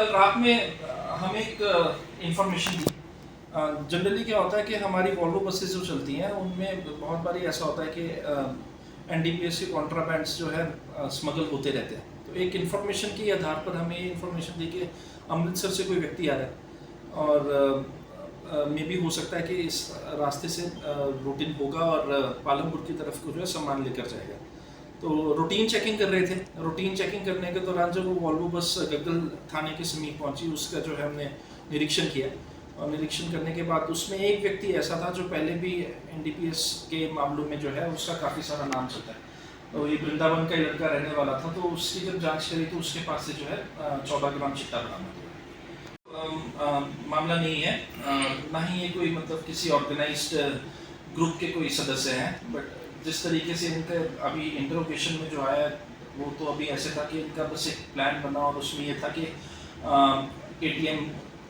कल रात में हमें एक इंफॉर्मेशन दी। जनरली क्या होता है कि हमारी वॉल्वो बसेस जो चलती हैं उनमें बहुत बारी ऐसा होता है कि एनडीपीएस के कॉन्ट्राबैंड्स जो है स्मगल होते रहते हैं। तो एक इंफॉर्मेशन के आधार पर हमें ये इंफॉर्मेशन दी कि अमृतसर से कोई व्यक्ति आ रहा है और मे भी हो सकता है कि इस रास्ते से रूटीन होगा और पालमपुर की तरफ को जो है सामान लेकर जाएगा। तो रूटीन चेकिंग कर रहे थे। रूटीन चेकिंग करने के दौरान जब वो वॉल्वो बस गग्गल थाने के समीप पहुंची, उसका जो है हमने निरीक्षण किया और निरीक्षण करने के बाद उसमें एक व्यक्ति ऐसा था जो पहले भी एनडीपीएस के मामलों में जो है उसका काफ़ी सारा नाम चलता है। तो ये वृंदावन का लड़का रहने वाला था। तो उसकी जब जांच करी तो उसके पास से जो है 14 ग्राम चिट्टा बरामद हुआ। मामला नहीं है, ना ही ये कोई मतलब किसी ऑर्गेनाइज्ड ग्रुप के कोई सदस्य हैं, बट जिस तरीके से इनके अभी इंटरोगेशन में जो आया वो तो अभी ऐसे था कि इनका बस एक प्लान बना और उसमें ये था कि एटीएम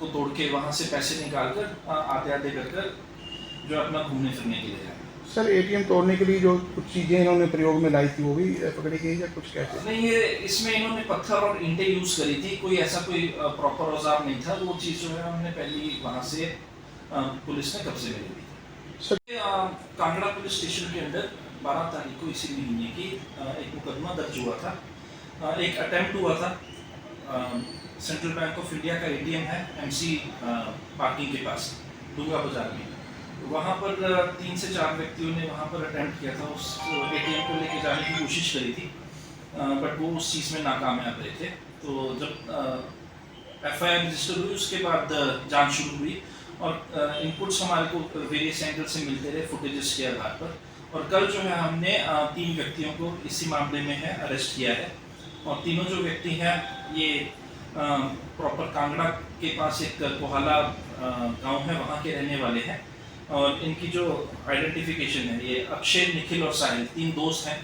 को तोड़ के वहाँ से पैसे निकाल कर आधे आधे कर जो अपना घूमने फिरने के लिए जाए। सर, एटीएम तोड़ने के लिए जो कुछ चीज़ें इन्होंने प्रयोग में लाई थी वो भी पकड़ी गई या कुछ कैसे? नहीं, ये इसमें इन्होंने पत्थर और ईंटें यूज़ करी थी। कोई ऐसा कोई प्रॉपर औजार नहीं था। वो चीज़ जो है हमने पहली वहाँ से पुलिस ने कब्जे में ली थी। कांगड़ा पुलिस स्टेशन के अंदर 12 तारीख को इसी महीने की एक मुकदमा दर्ज हुआ था। एक अटेम्प्ट हुआ था। सेंट्रल बैंक ऑफ इंडिया का एटीएम है एमसी पार्किंग के पास डूंगा बाजार में। वहाँ पर 3 से 4 व्यक्तियों ने वहाँ पर अटेम्प्ट किया था, उस एटीएम को लेके जाने की कोशिश करी थी, बट वो उस चीज़ में नाकामयाब रहे थे। तो जब एफआईआर रजिस्टर हुई उसके बाद जांच शुरू हुई और इनपुट्स हमारे को वेरियस एंगल से मिलते रहे फुटेजेस के आधार पर। और कल जो है हमने 3 व्यक्तियों को इसी मामले में है अरेस्ट किया है। और तीनों जो व्यक्ति हैं ये प्रॉपर कांगड़ा के पास एक कोहाला गांव है, वहाँ के रहने वाले हैं। और इनकी जो आइडेंटिफिकेशन है, ये अक्षय, निखिल और साहिल 3 दोस्त हैं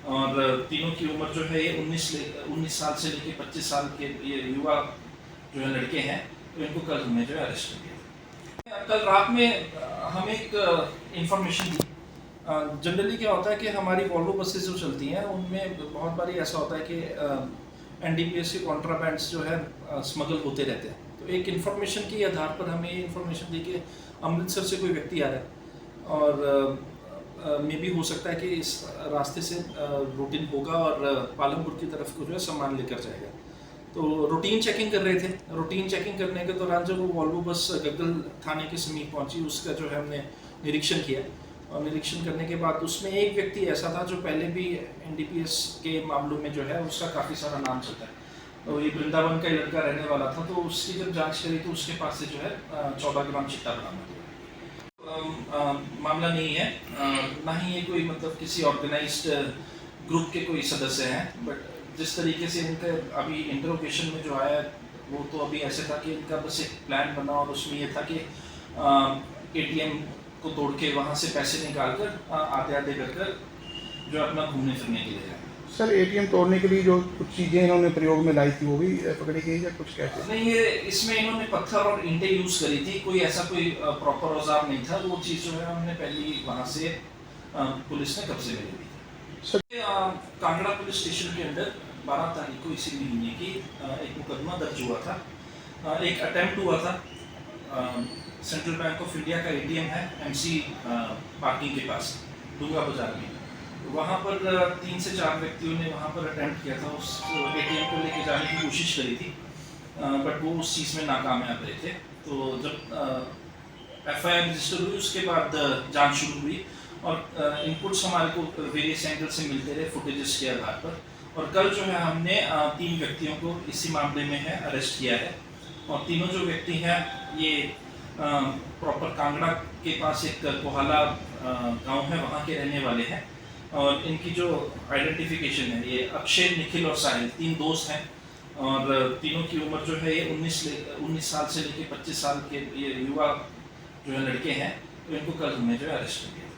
और तीनों की उम्र जो है ये 19 साल से लेकर 25 साल के ये युवा जो है लड़के हैं। तो इनको कल हमने जो है अरेस्ट किया। कल रात में हमें एक इंफॉर्मेशन दी। जनरली क्या होता है कि हमारी वॉल्वो बसेस जो चलती हैं उनमें बहुत बारी ऐसा होता है कि एनडीपीएस के कॉन्ट्राबैंड्स जो है स्मगल होते रहते हैं। तो एक इंफॉर्मेशन के आधार पर हमें ये इंफॉर्मेशन दी कि अमृतसर से कोई व्यक्ति आ रहा है और मे भी हो सकता है कि इस रास्ते से रूटीन होगा और पालमपुर की तरफ को जो है सामान लेकर जाएगा। तो रूटीन चेकिंग कर रहे थे। रूटीन चेकिंग करने के दौरान जब वो वॉल्वो बस गग्गल थाने के समीप पहुंची, उसका जो है हमने निरीक्षण किया और निरीक्षण करने के बाद उसमें एक व्यक्ति ऐसा था जो पहले भी एनडीपीएस के मामलों में जो है उसका काफ़ी सारा नाम चलता है। तो ये वृंदावन का लड़का रहने वाला था। तो उसकी जब जांच करी तो उसके पास से जो है 14 ग्राम चिट्टा बरामद हुआ। मामला नहीं है, ना ही ये कोई मतलब किसी ऑर्गेनाइज्ड ग्रुप के कोई सदस्य हैं, बट जिस तरीके से इनके अभी इंटरोगेशन में जो आया वो तो अभी ऐसे था कि इनका बस एक प्लान बना और उसमें ये था कि एटीएम को तोड़ के वहाँ से पैसे निकाल कर आधे आधे कर जो अपना घूमने फिरने के लिए जाए। सर, एटीएम तोड़ने के लिए जो कुछ चीज़ें इन्होंने प्रयोग में लाई थी वो भी पकड़ी गई या कुछ कैसे? नहीं, ये इसमें इन्होंने पत्थर और ईंटें यूज़ करी थी। कोई ऐसा कोई प्रॉपर औजार नहीं था। वो चीज़ जो है हमने पहली वहाँ से पुलिस ने कब्जे में ली थी। कांगड़ा पुलिस स्टेशन के अंदर 12 तारीख को इसी महीने की एक मुकदमा दर्ज हुआ था। एक अटेम्प्ट हुआ था। सेंट्रल बैंक ऑफ इंडिया का एटीएम है एमसी पार्किंग के पास डूंगा बाजार में। वहाँ पर 3 से 4 व्यक्तियों ने वहाँ पर अटेम्प्ट किया था, उस एटीएम को लेके जाने की कोशिश करी थी, बट वो उस चीज़ में नाकामयाब रहे थे। तो जब एफआईआर रजिस्टर हुई उसके बाद जांच शुरू हुई और इनपुट्स हमारे को वेरियस एंगल से मिलते रहे फुटेजेस के आधार पर। और कल जो है हमने 3 व्यक्तियों को इसी मामले में है अरेस्ट किया है। और तीनों जो व्यक्ति हैं ये प्रॉपर कांगड़ा के पास एक कोहाला गांव है, वहाँ के रहने वाले हैं। और इनकी जो आइडेंटिफिकेशन है, ये अक्षय, निखिल और साहिल 3 दोस्त हैं और तीनों की उम्र जो है ये 19 साल से लेकर 25 साल के ये युवा जो है लड़के हैं। तो इनको कल हमने जो है अरेस्ट किया।